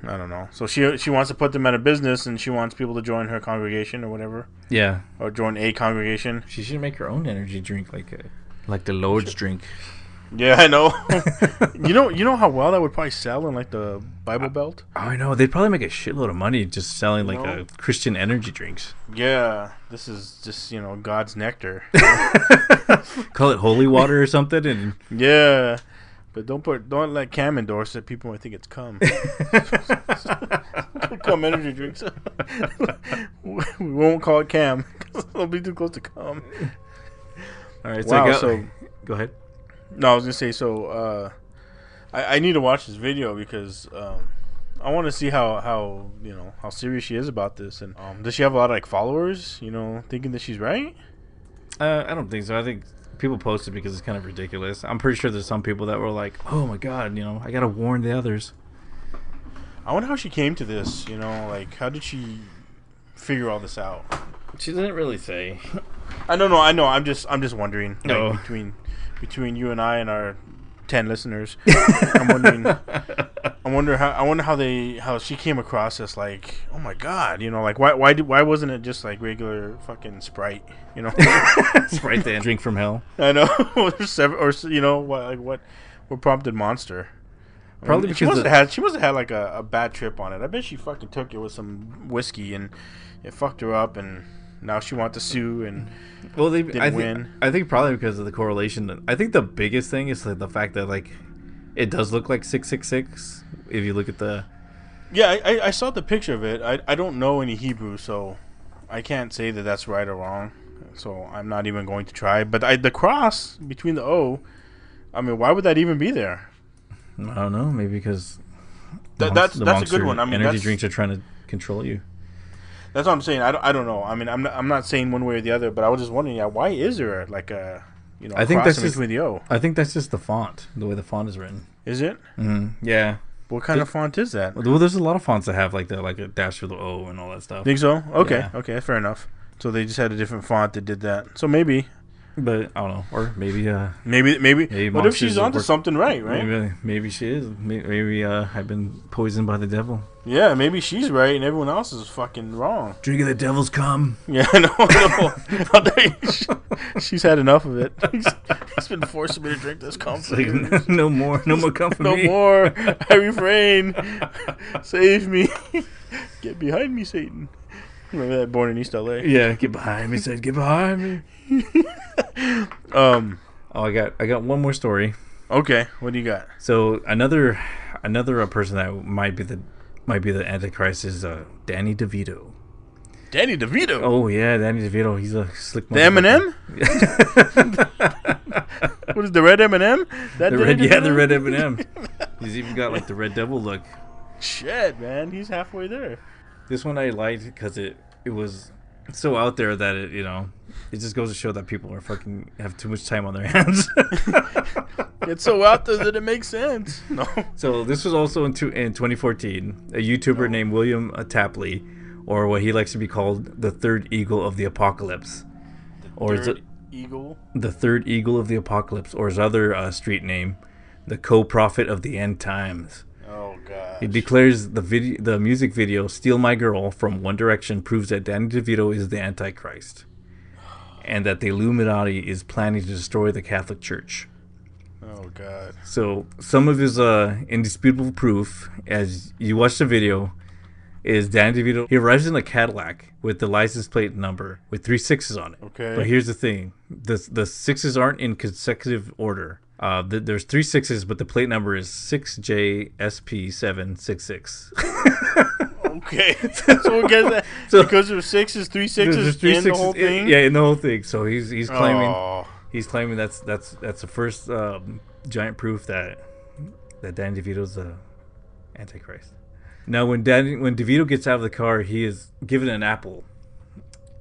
I don't know. So she wants to put them out of business, and she wants people to join her congregation or whatever. Yeah. Or join a congregation. She should make her own energy drink, like the Lord's drink. Yeah, I know. you know how well that would probably sell in like the Bible Belt. Oh, I know. They'd probably make a shitload of money just selling Christian energy drinks. Yeah, this is just God's nectar. Call it holy water or something, and yeah. But don't let Cam endorse it. People might think it's cum. Cum energy drinks. We won't call it Cam because it'll be too close to cum. All right. Wow. So go ahead. No, I was gonna say so. I need to watch this video because I want to see how serious she is about this, and does she have a lot of like followers? Thinking that she's right. I don't think so. I think people post it because it's kind of ridiculous. I'm pretty sure there's some people that were like, "Oh my god, I gotta warn the others." I wonder how she came to this. Like how did she figure all this out? She doesn't really say. I don't know. I know. I'm just wondering. No. Like, between you and I and our 10 listeners, I'm wondering. I wonder how she came across as like, oh my god, like why wasn't it just like regular fucking Sprite, Sprite, the drink from hell. I know, what prompted Monster? Probably because she must have had like a bad trip on it. I bet she fucking took it with some whiskey and it fucked her up, and now she wants to sue and didn't win. I think probably because of the correlation. I think the biggest thing is like the fact that like it does look like 666 if you look at the. Yeah, I saw the picture of it. I don't know any Hebrew, so I can't say that that's right or wrong. So I'm not even going to try. But the cross between the O, I mean, why would that even be there? I don't know. Maybe because that's a good one. I mean, energy drinks are trying to control you. That's what I'm saying. I don't know. I mean, I'm not saying one way or the other, but I was just wondering, why is there like a I think cross that's in between the O? I think that's just the font, the way the font is written. Is it? Mm-hmm. Yeah. What kind of font is that? Well, there's a lot of fonts that have like a dash for the O and all that stuff. Think so? Okay, Yeah. okay, fair enough. So they just had a different font that did that. So maybe. But I don't know, or maybe Maybe. What if she's onto something, right? Maybe she is. Maybe I've been poisoned by the devil. Yeah, maybe she's right and everyone else is fucking wrong. Drinking the devil's cum. Yeah, no. She's had enough of it. He's been forcing me to drink this cum. Like, no more cum for me. No more. I refrain. Save me. Get behind me, Satan. Remember that Born in East LA? Yeah, get behind me, said, get behind me. I got one more story. Okay, what do you got? So another person that might be the Antichrist is Danny DeVito. Danny DeVito? Oh yeah, Danny DeVito. He's a slick. The M&M? What is the red M&M? The red M&M. He's even got like the Red Devil look. Shit, man, he's halfway there. This one I liked because it was so out there that it just goes to show that people are fucking have too much time on their hands. It's so out there that it makes sense. No. So this was also in 2014. A YouTuber named William Tapley, or what he likes to be called, the Third Eagle of the Apocalypse, the Third Eagle of the Apocalypse, or his other street name, the Co-Prophet of the End Times. Oh god. He declares the music video "Steal My Girl" from One Direction proves that Danny DeVito is the Antichrist, and that the Illuminati is planning to destroy the Catholic Church. Oh god. So some of his indisputable proof, as you watch the video, is Danny DeVito. He arrives in a Cadillac with the license plate number with 3 6s on it. Okay. But here's the thing: the sixes aren't in consecutive order. There's 3 6s, but the plate number is 6JSP766. Okay. So we get that. So because there's 6s, 3 6s there's 3 in the whole thing. Yeah, in the whole thing. So he's claiming. Oh. He's claiming that's the first giant proof that Danny DeVito's the Antichrist. Now, when DeVito gets out of the car, he is given an apple,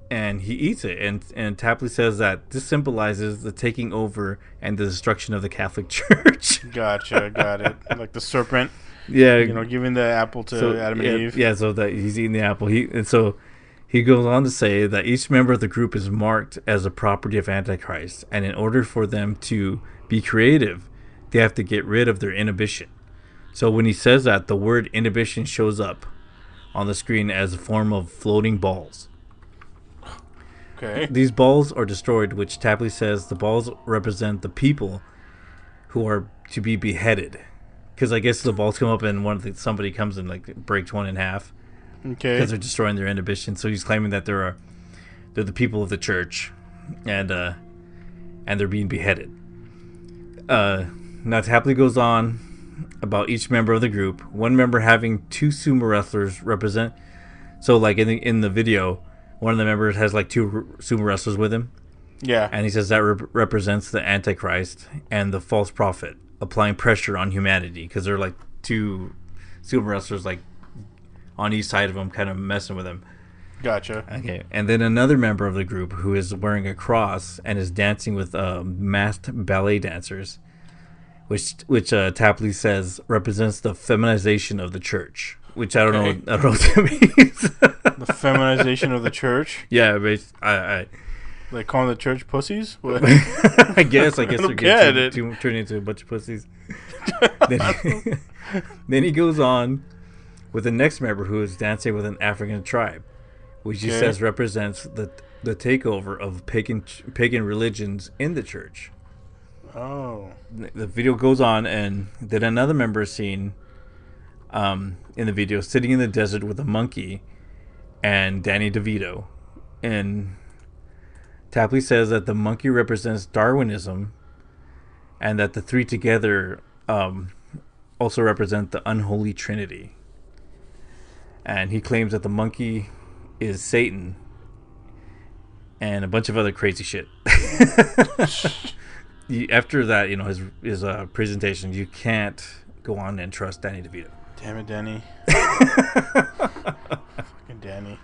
and he eats it. And Tapley says that this symbolizes the taking over and the destruction of the Catholic Church. Gotcha, got it. Like the serpent. Yeah, Giving the apple to Adam and Eve. Yeah, so that he's eating the apple. He goes on to say that each member of the group is marked as a property of Antichrist, and in order for them to be creative, they have to get rid of their inhibition. So when he says that, the word inhibition shows up on the screen as a form of floating balls. Okay. These balls are destroyed, which Tapley says the balls represent the people who are to be beheaded. Because I guess the balls come up and somebody comes and breaks one in half. Okay. Because they're destroying their inhibition. So he's claiming that they're the people of the church, and they're being beheaded. Now Tapley goes on about each member of the group. One member having 2 sumo wrestlers represent. So in the video, one of the members has 2 sumo wrestlers with him. Yeah. And he says that represents the Antichrist and the false prophet, applying pressure on humanity, because they're 2 sumo wrestlers on each side of him, kind of messing with him. Gotcha. Okay. And then another member of the group who is wearing a cross and is dancing with masked ballet dancers, which Tapley says represents the feminization of the church. Which I don't know what that means. The feminization of the church. Yeah, but I Like calling the church pussies? What? I guess they're getting turning into a bunch of pussies. Then he goes on with the next member who is dancing with an African tribe, which he says represents the takeover of pagan religions in the church. Oh. The video goes on, and then another member is seen in the video sitting in the desert with a monkey and Danny DeVito. And Tapley says that the monkey represents Darwinism, and that the 3 together also represent the unholy trinity. And he claims that the monkey is Satan and a bunch of other crazy shit. After that, his presentation, you can't go on and trust Danny DeVito. Damn it, Danny. Fucking Danny.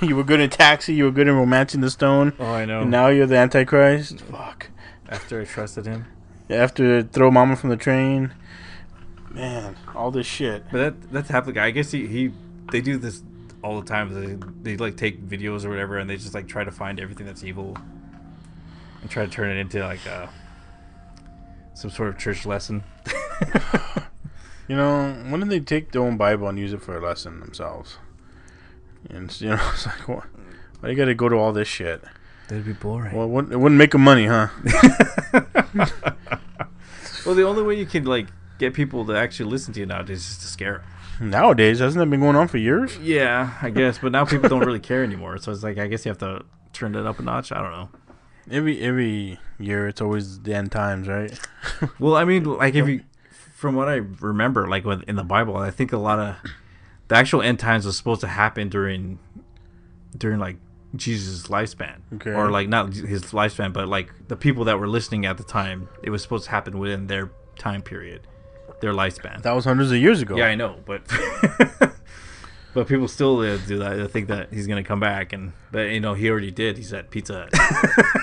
You were good in Taxi. You were good in Romancing the Stone. Oh, I know. And now you're the Antichrist. Fuck. After I trusted him. After Throw Mama from the Train. Man, all this shit. But that's Tapley guy. I guess they do this all the time. They take videos or whatever, and they just try to find everything that's evil and try to turn it into some sort of church lesson. When did they take their own Bible and use it for a lesson themselves? And it's like, why you gotta go to all this shit? That'd be boring. Well, it wouldn't make them money, huh? Well, the only way you can get people to actually listen to you nowadays is to scare them. Nowadays, hasn't that been going on for years? Yeah, I guess, but now people don't really care anymore. So it's I guess you have to turn it up a notch. I don't know. Every year, it's always the end times, right? Well, I mean, if you, from what I remember, in the Bible, I think a lot of the actual end times was supposed to happen during Jesus' lifespan, or not his lifespan, but the people that were listening at the time. It was supposed to happen within their time period, their lifespan. That was hundreds of years ago. Yeah, I know, but but people still do that. They think that he's gonna come back, but he already did. He's at Pizza Hut.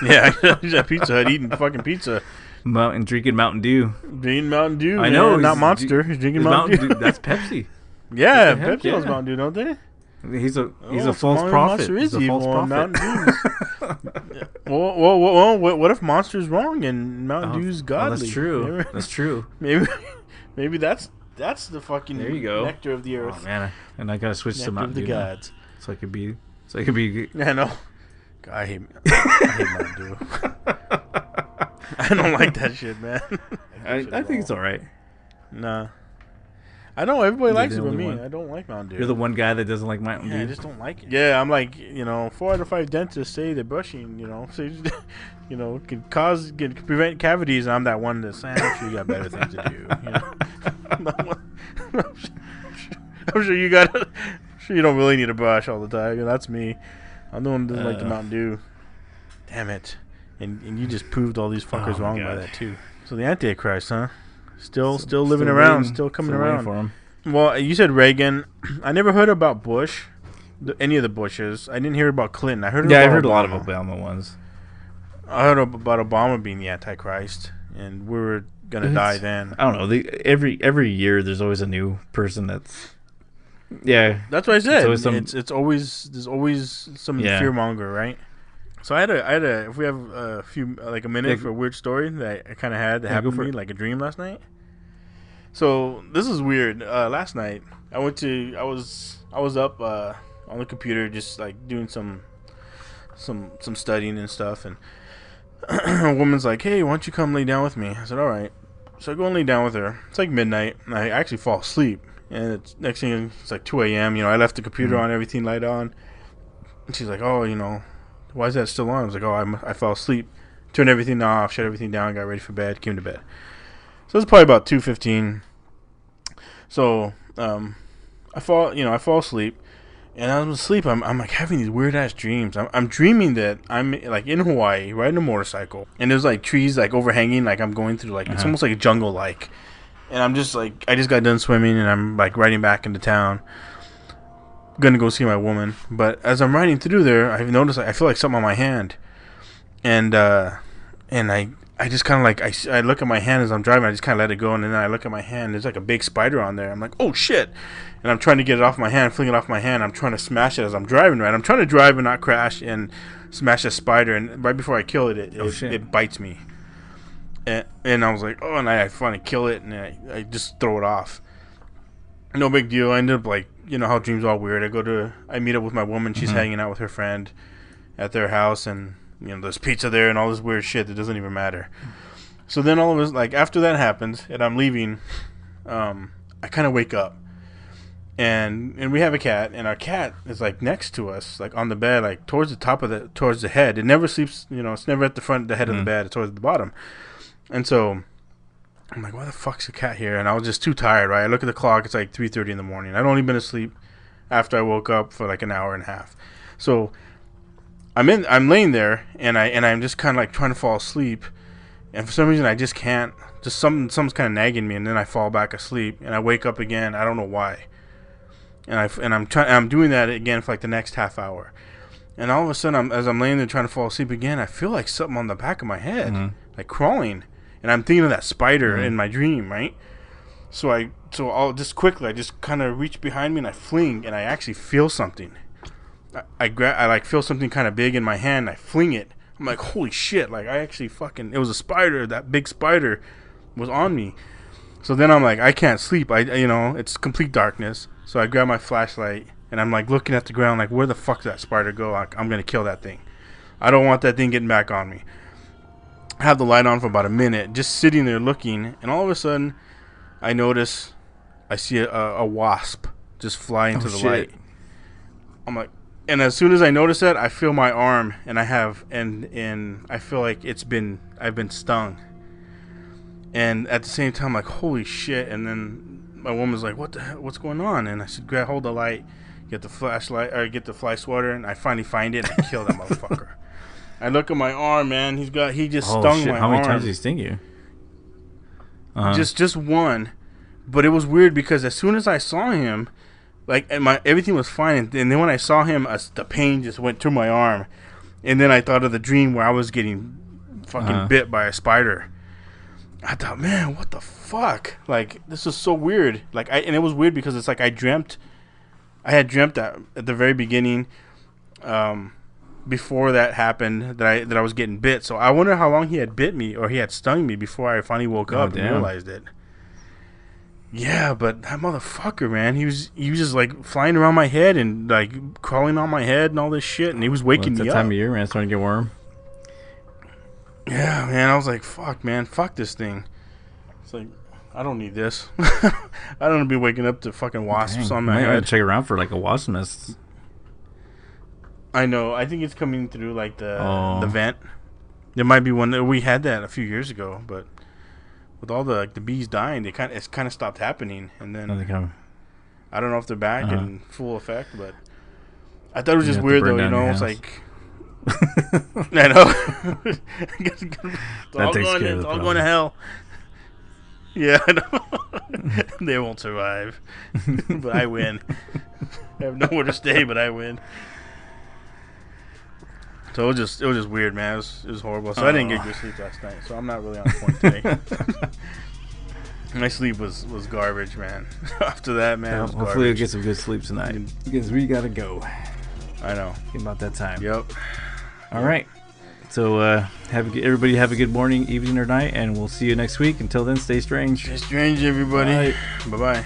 Yeah, he's at Pizza Hut eating fucking pizza. Drinking Mountain Dew. Drinking Mountain Dew. I know, not Monster. He's drinking Mountain Dew. That's Pepsi. Yeah, Pepsi has Mountain Dew, don't they? He's a false prophet. He's a false prophet. Well, what if Monster's wrong and Mountain Dew's godly? That's true. That's true. Maybe that's That's the fucking There you go. nectar of the earth. Oh man, and I gotta switch to Nectar of Mountain the Dew now. gods. So I could be. I know. I hate Mountain Dew. I don't like that shit, man. I think it's all right. Nah. I know everybody likes the it but only me. one. I don't like Mountain Dew. You're the one guy that doesn't like Mountain Yeah, I Dew. just don't like it. Yeah, I'm like, 4 out of 5 dentists say that brushing, say, can prevent cavities. And I'm that one that's saying, I'm sure you got better things to do. I'm sure you got. I'm sure you don't really need a brush all the time. That's me. I'm the one that doesn't like the Mountain Dew. Damn it! And you just proved all these fuckers wrong by that too. So the Antichrist, huh? Still living around, still coming around. For him. Well, you said Reagan. I never heard about Bush, any of the Bushes. I didn't hear about Clinton. I heard. Yeah, I heard a lot of Obama ones. I heard about Obama being the Antichrist, and we were gonna die then. I don't know. Every year, there's always a new person that's. Yeah, that's what I said. It's always there's always some fearmonger, right? So I had a if we have a few like a minute for a weird story that I kind of had that happened to me, like a dream last night. So this is weird. Last night I was up on the computer just like doing some studying and stuff, and a woman's like, "Hey, why don't you come lay down with me?" I said, "All right." So I go and lay down with her. It's like midnight, and I actually fall asleep. And next thing it's like 2 a.m. I left the computer on, everything light on. And she's like, "Oh, why is that still on?" I was like, "Oh, I fell asleep, turned everything off, shut everything down, got ready for bed, came to bed." So it's probably about 2:15. So I fall asleep, and I'm asleep. I'm like having these weird ass dreams. I'm dreaming that I'm like in Hawaii, riding a motorcycle, and there's like trees like overhanging, like I'm going through like it's almost like a jungle like. And I'm just like, I just got done swimming, and I'm like riding back into town, gonna go see my woman. But as I'm riding through there, I've noticed I feel like something on my hand, and I just kind of like I look at my hand as I'm driving. I just kind of let it go, and then I look at my hand. There's like a big spider on there. I'm like, oh shit! And I'm trying to get it off my hand, fling it off my hand. I'm trying to smash it as I'm driving. Right, I'm trying to drive and not crash and smash a spider. And right before I kill it, it bites me. And I was like, oh, and I finally kill it, and I just throw it off. No big deal. I ended up like, how dreams are all weird. I meet up with my woman. She's hanging out with her friend at their house, and there's pizza there and all this weird shit that doesn't even matter. So then all of us, like after that happens, and I'm leaving, I kind of wake up, and we have a cat, and our cat is like next to us, like on the bed, like towards the head. It never sleeps, it's never at the head of the bed. It's towards the bottom. And so I'm like, why the fuck's the cat here? And I was just too tired, right? I look at the clock, it's like 3:30 in the morning. I'd only been asleep after I woke up for like an hour and a half. So I'm laying there, and I'm just kind of like trying to fall asleep, and for some reason I just can't. Just something's kind of nagging me, and then I fall back asleep, and I wake up again. I don't know why. And I'm doing that again for like the next half hour. And all of a sudden, as I'm laying there trying to fall asleep again, I feel like something on the back of my head, like crawling. And I'm thinking of that spider in my dream, right? So I'll just quickly, I just kind of reach behind me and I fling, and I actually feel something. I like feel something kind of big in my hand. I fling it. I'm like, holy shit! Like I actually it was a spider. That big spider was on me. So then I'm like, I can't sleep. It's complete darkness. So I grab my flashlight and I'm like looking at the ground, like where the fuck did that spider go? Like I'm gonna kill that thing. I don't want that thing getting back on me. I have the light on for about a minute, just sitting there looking, and all of a sudden, I see a wasp just fly into the light. I'm like, and as soon as I notice that, I feel my arm, and I feel like I've been stung. And at the same time, I'm like, holy shit! And then my woman's like, what the hell? What's going on? And I said, hold the light, get the flashlight, or get the fly swatter, and I finally find it and I kill that motherfucker. I look at my arm, man. He just stung my arm. How many times did he sting you? Just one, but it was weird because as soon as I saw him, like everything was fine, and then when I saw him, the pain just went through my arm, and then I thought of the dream where I was getting fucking bit by a spider. I thought, man, what the fuck? Like this is so weird. And it was weird because it's like I had dreamt that at the very beginning. Before that happened, that I was getting bit. So I wonder how long he had bit me or he had stung me before I finally woke up and realized it. Yeah, but that motherfucker, man, he was just like flying around my head and like crawling on my head and all this shit, and he was waking It's me that up. time of year, man. It's starting to get warm. Yeah, man, I was like, fuck, man, fuck this thing. It's like, I don't need this. I don't want to be waking up to fucking wasps on my I might head. check around for like a wasp nest. I know. I think it's coming through like the vent. There might be one that we had that a few years ago, but with all the bees dying, it's kind of stopped happening. And then I don't know if they're back in full effect, but I thought it was just weird though. You know, it's like I know. It's all going to hell. Yeah, I know. They won't survive, but I win. I have nowhere to stay, but I win. So it was just weird, man. It was horrible. So I didn't get good sleep last night. So I'm not really on point today. My sleep was garbage, man. After that, man, it was hopefully we'll garbage. get some good sleep tonight because we gotta go. I know. About that time. Yep. All right. So everybody have a good morning, evening, or night, and we'll see you next week. Until then, stay strange. Stay strange, everybody. Bye-bye.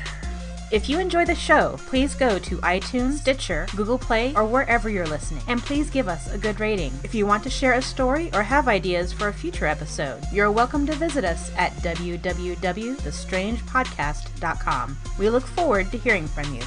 If you enjoy the show, please go to iTunes, Stitcher, Google Play, or wherever you're listening, and please give us a good rating. If you want to share a story or have ideas for a future episode, you're welcome to visit us at www.thestrangepodcast.com. We look forward to hearing from you.